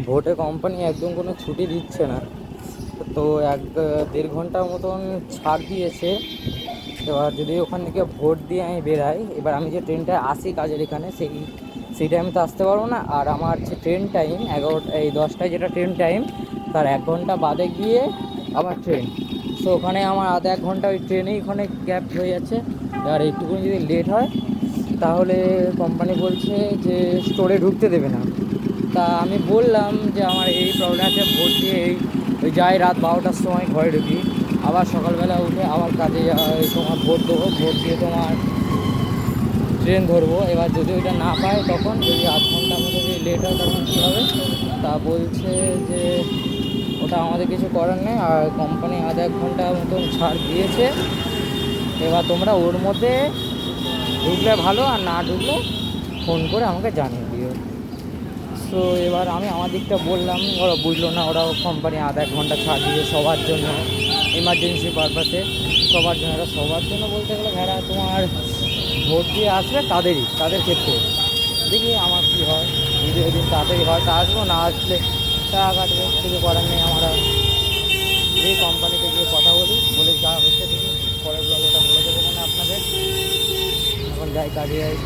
ভোটে কোম্পানি একদম কোনো ছুটি দিচ্ছে না, তো 1-1.5 ঘন্টার মতন ছাড় দিয়েছে। এবার যদি ওখান থেকে ভোট দিয়ে আমি বেরাই, এবার আমি যে ট্রেনটায় আসি কাজের এখানে, সেই টাইমে তো আসতে পারবো না। আর আমার যে ট্রেন টাইম 10টায় যেটা ট্রেন টাইম, তার 1 ঘন্টা বাদে গিয়ে আমার ট্রেন। সো ওখানে আমার আধা 1 ঘন্টা ওই ট্রেনেই ওখানে গ্যাপ হয়ে যাচ্ছে। আর একটুকুনি যদি লেট হয় তাহলে কোম্পানি বলছে যে স্টোরে ঢুকতে দেবে না। তা আমি বললাম যে আমার এই প্রবলেম আছে, ভোট দিয়ে ওই যাই রাত 12টার সময় ঘরে ঢুকি, আবার সকালবেলা উঠে আবার কাজে তোমার ভোট দেবো, ভোট দিয়ে তোমার ট্রেন ধরবো। এবার যদি ওইটা না পাই, তখন যদি আধ ঘন্টার মতো যদি লেট হয় তখন কী হবে? তা বলছে যে ওটা আমাদের কিছু করার নেই, আর কোম্পানি আধ 1 ঘন্টার মতন ছাড় দিয়েছে। এবার তোমরা ওর মধ্যে ঢুকলে ভালো, আর না ঢুকলে ফোন করে আমাকে জানিয়ে দিও। সো এবার আমি আমার দিকটা বললাম, ওরা বুঝলো না। ওরাও কোম্পানি আধ 1 ঘন্টা ছাড় দিয়ে সবার জন্য, এমার্জেন্সি পারপাসে সবার জন্য। এরা সবার জন্য বলতে গেলে ভেড়া তোমার ভোট দিয়ে আসবে তাদের ক্ষেত্রে। দেখি আমার কী হয়, যদি ওই দিন তাড়াতাড়ি হয় তা আসবো, না আসলে টাকা কাটবে, কিছু করার নেই। আমরা এই কোম্পানিতে গিয়ে কথা বলে যা হচ্ছে দেখি, পরের ব্লগে ওটা বলে দেবো মানে আপনাদের। এখন যাই কাজে যাই।